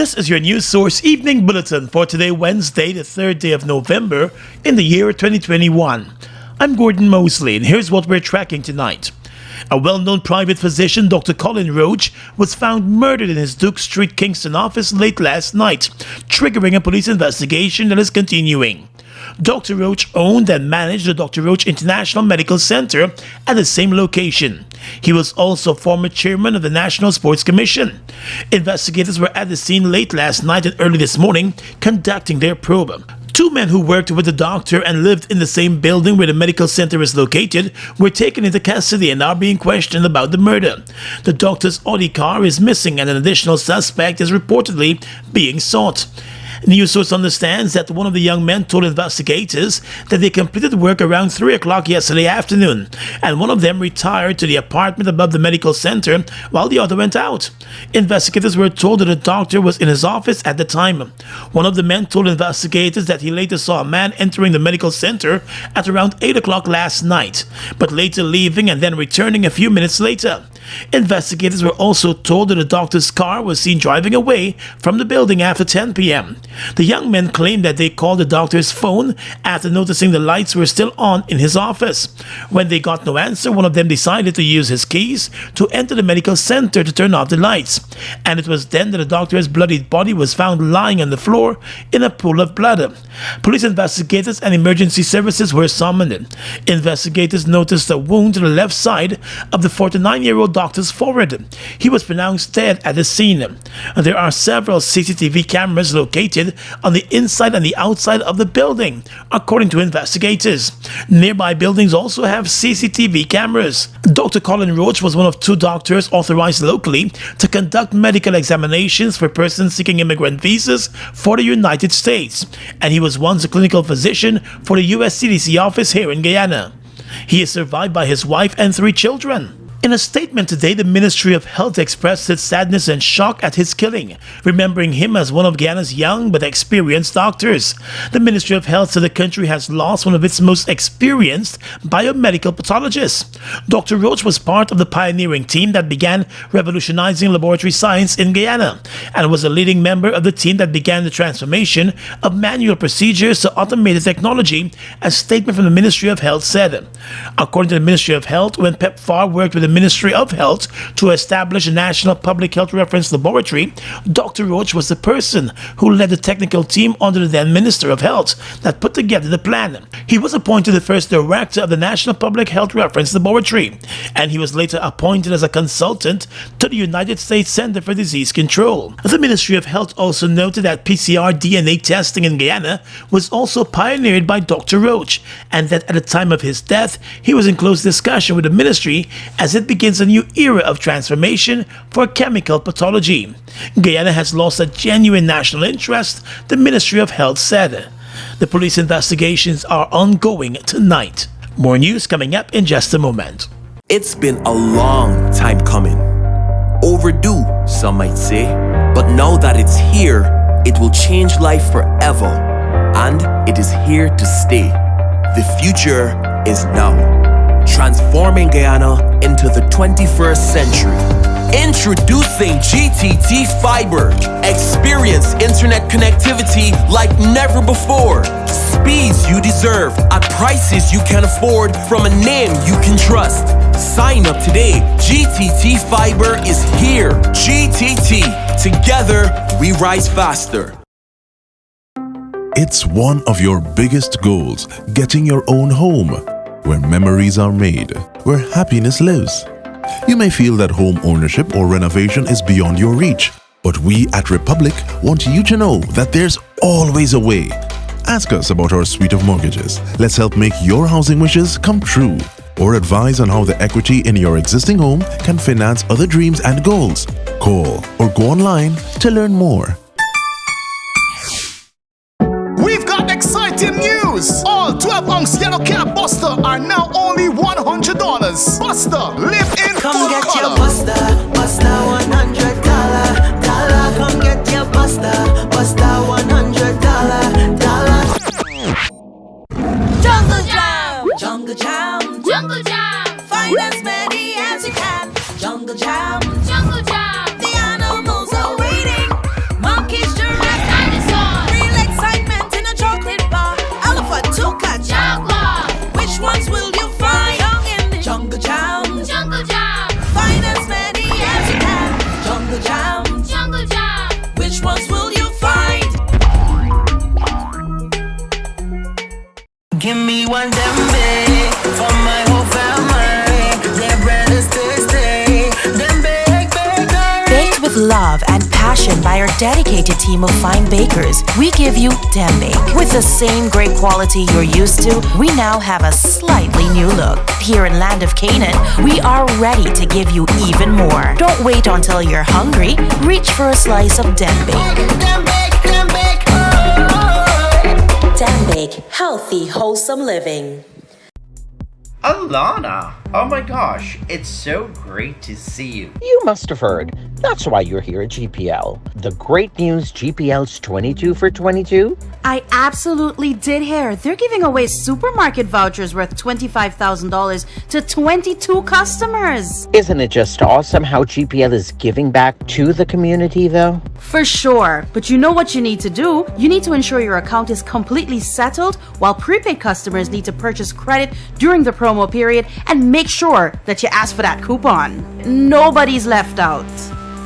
This is your news source evening bulletin for today, Wednesday, the 3rd day of November in the year 2021. I'm Gordon Mosley, and here's what we're tracking tonight. A well-known private physician, Dr. Colin Roach, was found murdered in his Duke Street, Kingston office late last night, triggering a police investigation that is continuing. Dr. Roach owned and managed the Dr. Roach International Medical Center at the same location. He was also former chairman of the National Sports Commission. Investigators were at the scene late last night and early this morning conducting their probe. Two men who worked with the doctor and lived in the same building where the medical center is located were taken into custody and are being questioned about the murder. The doctor's Audi car is missing and an additional suspect is reportedly being sought. News source understands that one of the young men told investigators that they completed work around 3 o'clock yesterday afternoon, and one of them retired to the apartment above the medical center while the other went out. Investigators were told that the doctor was in his office at the time. One of the men told investigators that he later saw a man entering the medical center at around 8 o'clock last night, but later leaving and then returning a few minutes later. Investigators were also told that the doctor's car was seen driving away from the building after 10 p.m. The young men claimed that they called the doctor's phone after noticing the lights were still on in his office. When they got no answer, one of them decided to use his keys to enter the medical center to turn off the lights. And it was then that the doctor's bloodied body was found lying on the floor in a pool of blood. Police investigators and emergency services were summoned. Investigators noticed a wound to the left side of the 49-year-old doctor's forehead. He was pronounced dead at the scene. There are several CCTV cameras located on the inside and the outside of the building, according to investigators. Nearby buildings also have CCTV cameras. Dr. Colin Roach was one of two doctors authorized locally to conduct medical examinations for persons seeking immigrant visas for the United States, and he was once a clinical physician for the US CDC office here in Guyana. He is survived by his wife and 3 children. In a statement today, the Ministry of Health expressed its sadness and shock at his killing, remembering him as one of Guyana's young but experienced doctors. The Ministry of Health said the country has lost one of its most experienced biomedical pathologists. Dr. Roach was part of the pioneering team that began revolutionizing laboratory science in Guyana and was a leading member of the team that began the transformation of manual procedures to automated technology, a statement from the Ministry of Health said. According to the Ministry of Health, when PEPFAR worked with the Ministry of Health to establish a National Public Health Reference Laboratory, Dr. Roach was the person who led the technical team under the then Minister of Health that put together the plan. He was appointed the first director of the National Public Health Reference Laboratory, and he was later appointed as a consultant to the United States Center for Disease Control. The Ministry of Health also noted that PCR DNA testing in Guyana was also pioneered by Dr. Roach, and that at the time of his death, he was in close discussion with the ministry as it begins a new era of transformation for chemical pathology. Guyana has lost a genuine national interest, the Ministry of Health said. The police investigations are ongoing tonight. More news coming up in just a moment. It's been a long time coming. Overdue, some might say. But now that it's here, it will change life forever. And it is here to stay. The future is now. Transforming Guyana into the 21st century. Introducing GTT Fiber. Experience internet connectivity like never before. Speeds you deserve at prices you can afford from a name you can trust. Sign up today. GTT Fiber is here. GTT. Together, we rise faster. It's one of your biggest goals, getting your own home, where memories are made, where happiness lives. You may feel that home ownership or renovation is beyond your reach, but we at Republic want you to know that there's always a way. Ask us about our suite of mortgages. Let's help make your housing wishes come true, or advise on how the equity in your existing home can finance other dreams and goals. Call or go online to learn more. Exciting news! All 12-ounce yellow cab Buster are now only $100. Buster, live in Come full get color. your Buster, Buster $100. Come get your Buster, Buster $100. Jungle Jam, Jungle Jam, Jungle Jam. Find as many as you can. Jungle Jam, Jungle Jam. The animals are waiting. Monkeys with love and passion by our dedicated team of fine bakers, we give you Dembake. With the same great quality you're used to, we now have a slightly new look. Here in Land of Canaan, we are ready to give you even more. Don't wait until you're hungry. Reach for a slice of Dembake. Dembake, healthy, wholesome living. Alana! Oh my gosh, it's so great to see you. You must have heard. That's why you're here at GPL. The great news, GPL's 22 for 22. I absolutely did hear. They're giving away supermarket vouchers worth $25,000 to 22 customers. Isn't it just awesome how GPL is giving back to the community, though? For sure. But you know what you need to do? You need to ensure your account is completely settled, while prepaid customers need to purchase credit during the promo period and make sure that you ask for that coupon. Nobody's left out.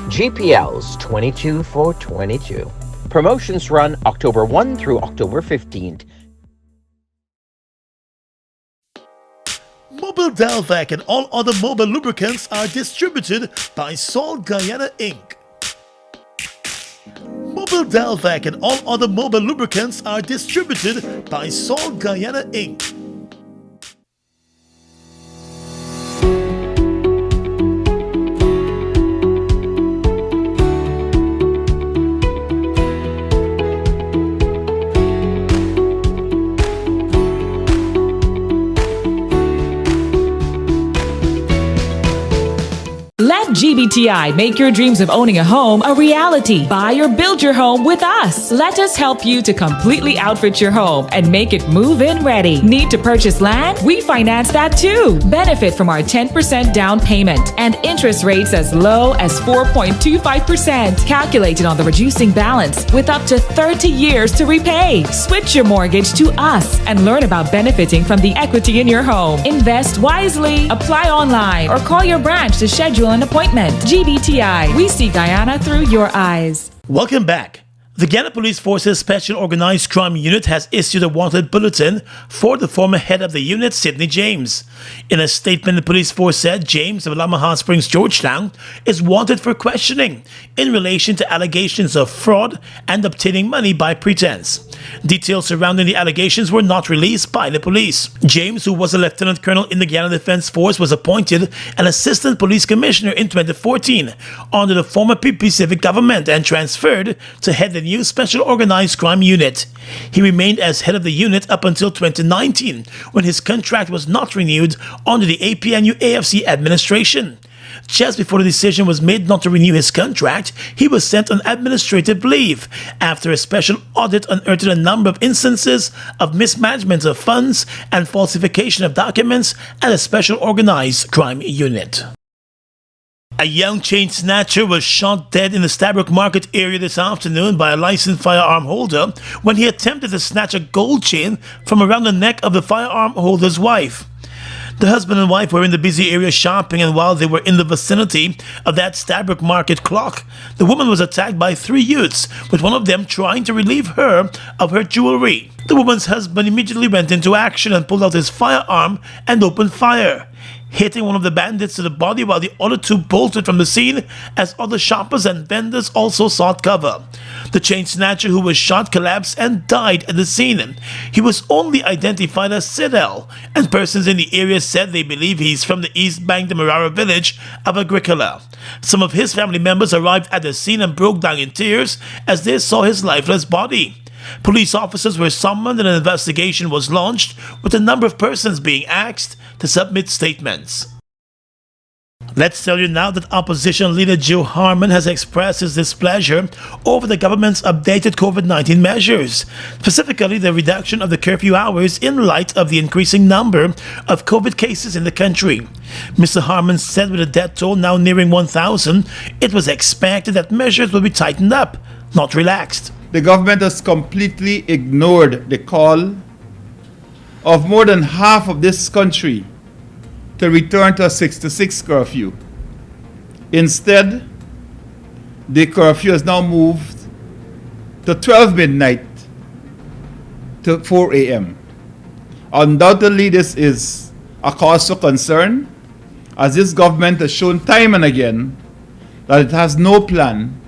GPL's 22 for 22. Promotions run October 1 through October 15th. Mobile Delvac and all other mobile lubricants are distributed by Salt Guyana Inc. Mobile Delvac and all other mobile lubricants are distributed by Salt Guyana Inc. Let GBTI make your dreams of owning a home a reality. Buy or build your home with us. Let us help you to completely outfit your home and make it move-in ready. Need to purchase land? We finance that too. Benefit from our 10% down payment and interest rates as low as 4.25%. Calculated on the reducing balance with up to 30 years to repay. Switch your mortgage to us and learn about benefiting from the equity in your home. Invest wisely. Apply online or call your branch to schedule an appointment. GBTI, we see Guyana through your eyes. Welcome back. The Guyana Police Force's Special Organized Crime Unit has issued a wanted bulletin for the former head of the unit, Sidney James. In a statement, the police force said James of Lamaha Springs, Georgetown, is wanted for questioning in relation to allegations of fraud and obtaining money by pretense. Details surrounding the allegations were not released by the police. James, who was a lieutenant colonel in the Guyana Defense Force, was appointed an assistant police commissioner in 2014 under the former PP Civic government and transferred to head the new Special Organized Crime Unit. He remained as head of the unit up until 2019, when his contract was not renewed under the APNU AFC administration. Just before the decision was made not to renew his contract, he was sent on administrative leave after a special audit unearthed a number of instances of mismanagement of funds and falsification of documents at a Special Organized Crime Unit. A young chain snatcher was shot dead in the Stabroek Market area this afternoon by a licensed firearm holder when he attempted to snatch a gold chain from around the neck of the firearm holder's wife. The husband and wife were in the busy area shopping, and while they were in the vicinity of that Stabroek Market clock, the woman was attacked by 3 youths, with one of them trying to relieve her of her jewelry. The woman's husband immediately went into action and pulled out his firearm and opened fire, hitting one of the bandits to the body while the other 2 bolted from the scene as other shoppers and vendors also sought cover. The chain snatcher who was shot collapsed and died at the scene. He was only identified as Sidel, and persons in the area said they believe he's from the East Bank Demerara village of Agricola. Some of his family members arrived at the scene and broke down in tears as they saw his lifeless body. Police officers were summoned and an investigation was launched, with a number of persons being asked to submit statements. Let's tell you now that opposition leader Joe Harmon has expressed his displeasure over the government's updated COVID-19 measures, specifically the reduction of the curfew hours in light of the increasing number of COVID cases in the country. Mr. Harmon said with a death toll now nearing 1,000, it was expected that measures would be tightened up, not relaxed. The government has completely ignored the call of more than half of this country to return to a 6 to 6 curfew. Instead, the curfew has now moved to 12 midnight to 4 a.m. Undoubtedly, this is a cause for concern, as this government has shown time and again that it has no plan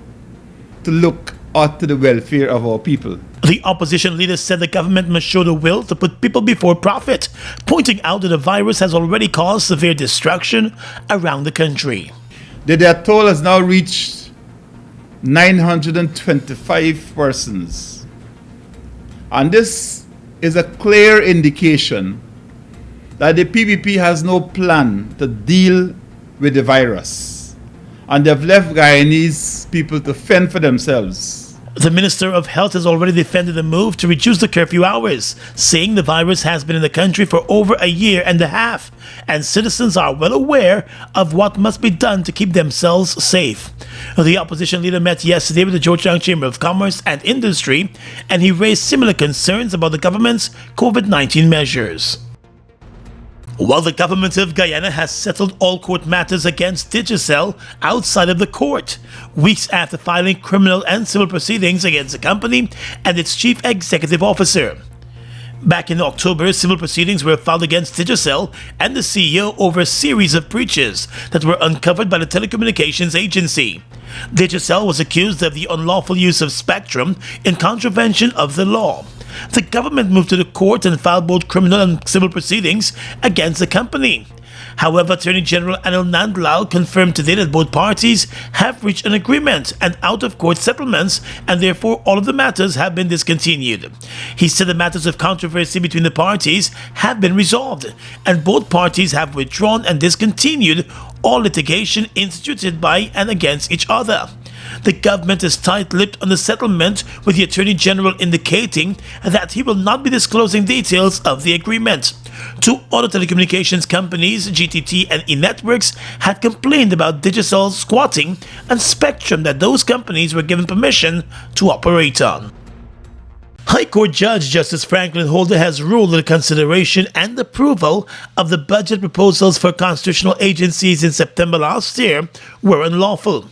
to look after the welfare of our people. The opposition leader said the government must show the will to put people before profit, pointing out that the virus has already caused severe destruction around the country. The death toll has now reached 925 persons. And this is a clear indication that the PPP has no plan to deal with the virus. And they've left Guyanese people to fend for themselves. The Minister of Health has already defended the move to reduce the curfew hours, saying the virus has been in the country for over a year and a half, and citizens are well aware of what must be done to keep themselves safe. The opposition leader met yesterday with the Georgetown Chamber of Commerce and Industry, and he raised similar concerns about the government's COVID-19 measures. While the government of Guyana has settled all court matters against Digicel outside of the court, weeks after filing criminal and civil proceedings against the company and its chief executive officer. Back in October, civil proceedings were filed against Digicel and the CEO over a series of breaches that were uncovered by the telecommunications agency. Digicel was accused of the unlawful use of spectrum in contravention of the law. The government moved to the court and filed both criminal and civil proceedings against the company. However, Attorney General Anil Nandlal confirmed today that both parties have reached an agreement and out-of-court settlements, and therefore all of the matters have been discontinued. He said the matters of controversy between the parties have been resolved, and both parties have withdrawn and discontinued all litigation instituted by and against each other. The government is tight-lipped on the settlement, with the Attorney General indicating that he will not be disclosing details of the agreement. Two other telecommunications companies, GTT and eNetworks, had complained about Digicel's squatting and spectrum that those companies were given permission to operate on. High Court Judge Justice Franklin Holder has ruled that the consideration and approval of the budget proposals for constitutional agencies in September last year were unlawful.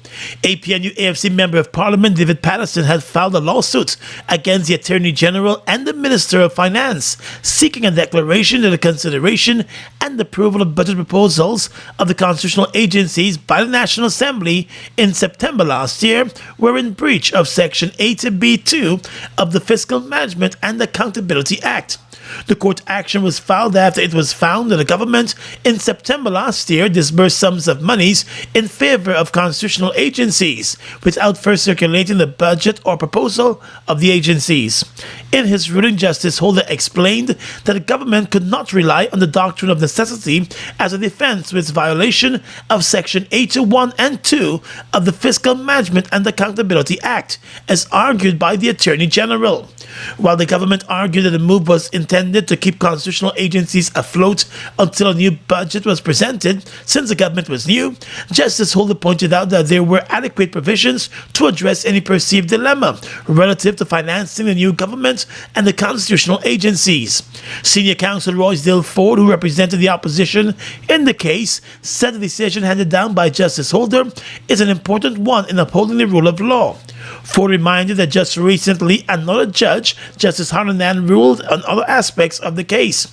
APNU-AFC Member of Parliament David Patterson had filed a lawsuit against the Attorney General and the Minister of Finance, seeking a declaration that the consideration and approval of budget proposals of the constitutional agencies by the National Assembly in September last year were in breach of Section 80B2 of the Fiscal Management and Accountability Act. The court action was filed after it was found that the government in September last year disbursed sums of monies in favor of constitutional agencies without first circulating the budget or proposal of the agencies. In his ruling, Justice Holder explained that the government could not rely on the doctrine of necessity as a defense with violation of Section 81 and 2 of the Fiscal Management and Accountability Act, as argued by the Attorney General. While the government argued that the move was intended to keep constitutional agencies afloat until a new budget was presented, since the government was new, Justice Holder pointed out that there were adequate provisions to address any perceived dilemma relative to financing the new government and the constitutional agencies. Senior counsel Roysdale Ford, who represented the opposition in the case, said the decision handed down by Justice Holder is an important one in upholding the rule of law. Ford reminded that just recently another judge, Justice Harmon, ruled on other aspects of the case.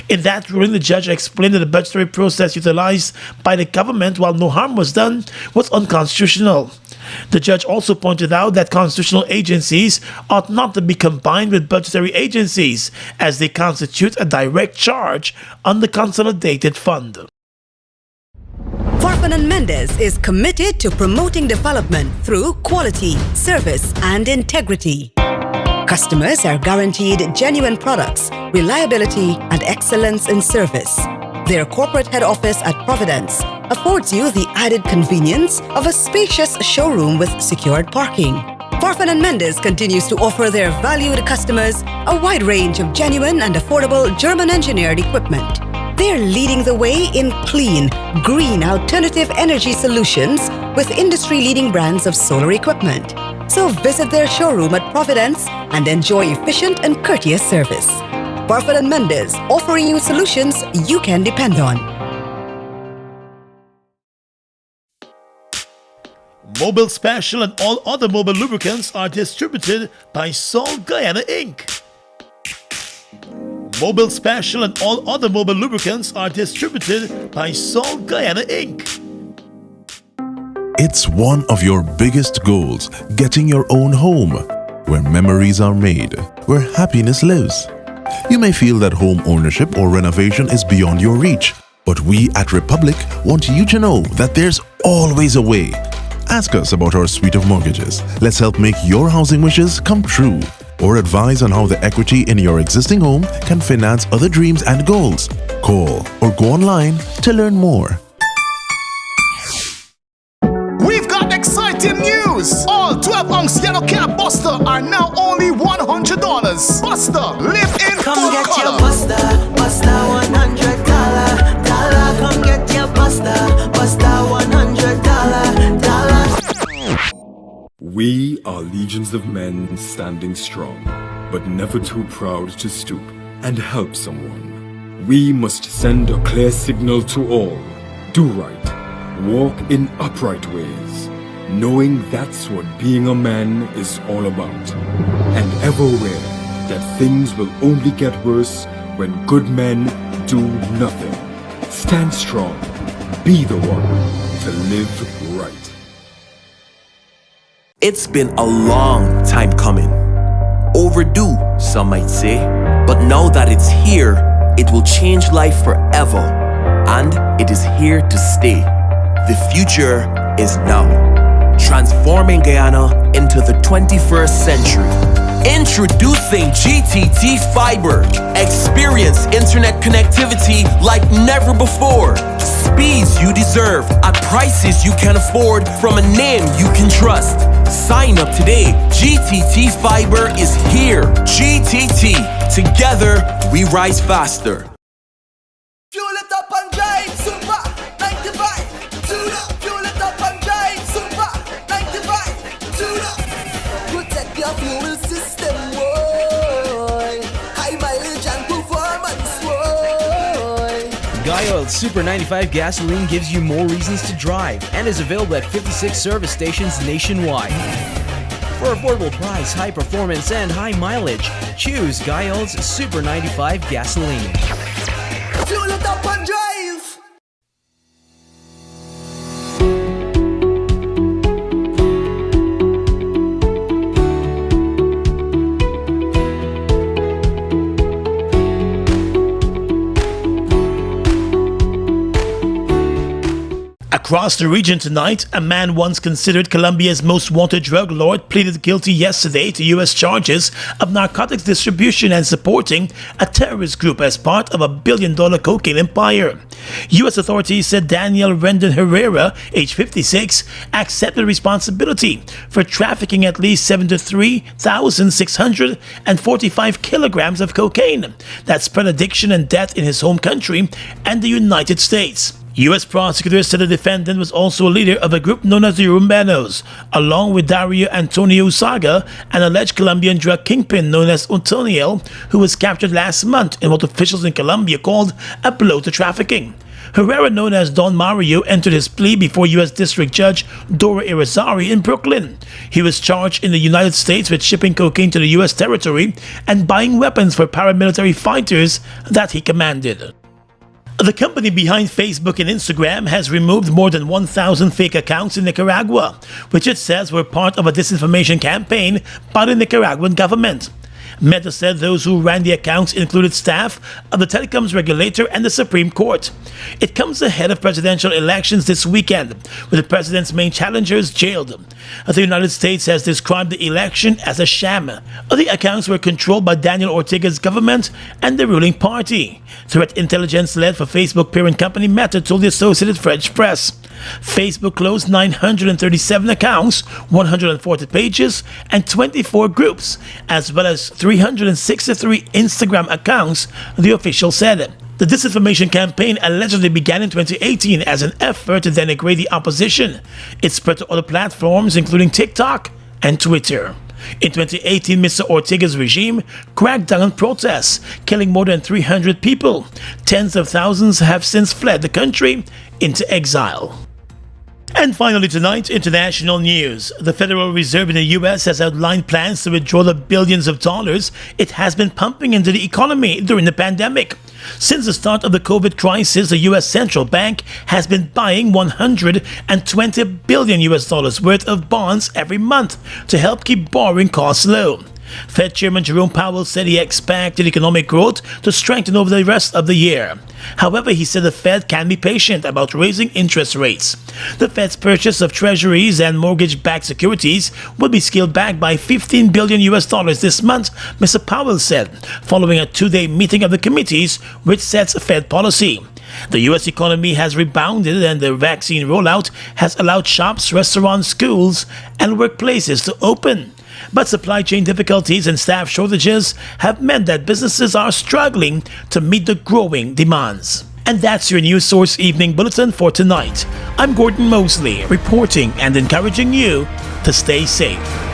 In that ruling, the judge explained that the budgetary process utilized by the government while no harm was done was unconstitutional. The judge also pointed out that constitutional agencies ought not to be combined with budgetary agencies, as they constitute a direct charge on the consolidated fund. Farfan & Mendes is committed to promoting development through quality, service, and integrity. Customers are guaranteed genuine products, reliability, and excellence in service. Their corporate head office at Providence affords you the added convenience of a spacious showroom with secured parking. Farfan & Mendes continues to offer their valued customers a wide range of genuine and affordable German-engineered equipment. They're leading the way in clean, green alternative energy solutions with industry-leading brands of solar equipment. So visit their showroom at Providence and enjoy efficient and courteous service. Farfan & Mendes, offering you solutions you can depend on. Mobile Special and all other mobile lubricants are distributed by Sol Guyana Inc. Mobile Special and all other mobile lubricants are distributed by Sol Guyana Inc. It's one of your biggest goals, getting your own home, where memories are made, where happiness lives. You may feel that home ownership or renovation is beyond your reach, but we at Republic want you to know that there's always a way. Ask us about our suite of mortgages. Let's help make your housing wishes come true. Or advise on how the equity in your existing home can finance other dreams and goals. Call or go online to learn more. We've got exciting news! All 12-ounce yellow cab Buster are now only $100. Buster, live in Come full get color. your Buster, Buster $100. Come get your Buster, Buster $100. We are legions of men standing strong, but never too proud to stoop and help someone. We must send a clear signal to all. Do right. Walk in upright ways, knowing that's what being a man is all about. And ever aware that things will only get worse when good men do nothing. Stand strong. Be the one to live right. It's been a long time coming. Overdue, some might say. But now that it's here, it will change life forever. And it is here to stay. The future is now. Transforming Guyana into the 21st century. Introducing GTT Fiber. Experience internet connectivity like never before. Speeds you deserve at prices you can afford from a name you can trust. Sign up today. GTT Fiber is here. GTT. Together, we rise faster. Fuel it up and drive, super 95 to the fuel it up and drive, super 95 to the protect your fuel system, boy. High mileage and performance, boy. Guyana Super 95 gasoline gives you more reasons to drive and is available at 56 service stations nationwide. For affordable price, high performance, and high mileage, choose Guyana's Super 95 gasoline. Fuel it up and drive. Across the region tonight, a man once considered Colombia's most wanted drug lord pleaded guilty yesterday to U.S. charges of narcotics distribution and supporting a terrorist group as part of a billion-dollar cocaine empire. U.S. authorities said Daniel Rendon Herrera, age 56, accepted responsibility for trafficking at least 73,645 kilograms of cocaine that spread addiction and death in his home country and the United States. U.S. prosecutors said the defendant was also a leader of a group known as the Rumbanos, along with Dario Antonio Saga, an alleged Colombian drug kingpin known as Otoniel, who was captured last month in what officials in Colombia called a blow to trafficking. Herrera, known as Don Mario, entered his plea before U.S. District Judge Dora Irizarry in Brooklyn. He was charged in the United States with shipping cocaine to the U.S. territory and buying weapons for paramilitary fighters that he commanded. The company behind Facebook and Instagram has removed more than 1,000 fake accounts in Nicaragua, which it says were part of a disinformation campaign by the Nicaraguan government. Meta said those who ran the accounts included staff of the telecoms regulator and the Supreme Court. It comes ahead of presidential elections this weekend, with the president's main challengers jailed. The United States has described the election as a sham. The accounts were controlled by Daniel Ortega's government and the ruling party. Threat intelligence led for Facebook parent company Meta told the Associated French Press. Facebook closed 937 accounts, 140 pages, and 24 groups, as well as 363 Instagram accounts, the official said. The disinformation campaign allegedly began in 2018 as an effort to denigrate the opposition. It spread to other platforms, including TikTok and Twitter. In 2018, Mr. Ortega's regime cracked down on protests, killing more than 300 people. Tens of thousands have since fled the country into exile. And finally tonight, international news. The Federal Reserve in the U.S. has outlined plans to withdraw the billions of dollars it has been pumping into the economy during the pandemic. Since the start of the COVID crisis, the U.S. Central Bank has been buying $120 billion worth of bonds every month to help keep borrowing costs low. Fed Chairman Jerome Powell said he expected economic growth to strengthen over the rest of the year. However, he said the Fed can be patient about raising interest rates. The Fed's purchase of treasuries and mortgage-backed securities will be scaled back by $15 billion this month, Mr. Powell said, following a two-day meeting of the committees which sets Fed policy. The U.S. economy has rebounded and the vaccine rollout has allowed shops, restaurants, schools, and workplaces to open. But supply chain difficulties and staff shortages have meant that businesses are struggling to meet the growing demands. And that's your News Source Evening Bulletin for tonight. I'm Gordon Mosley, reporting and encouraging you to stay safe.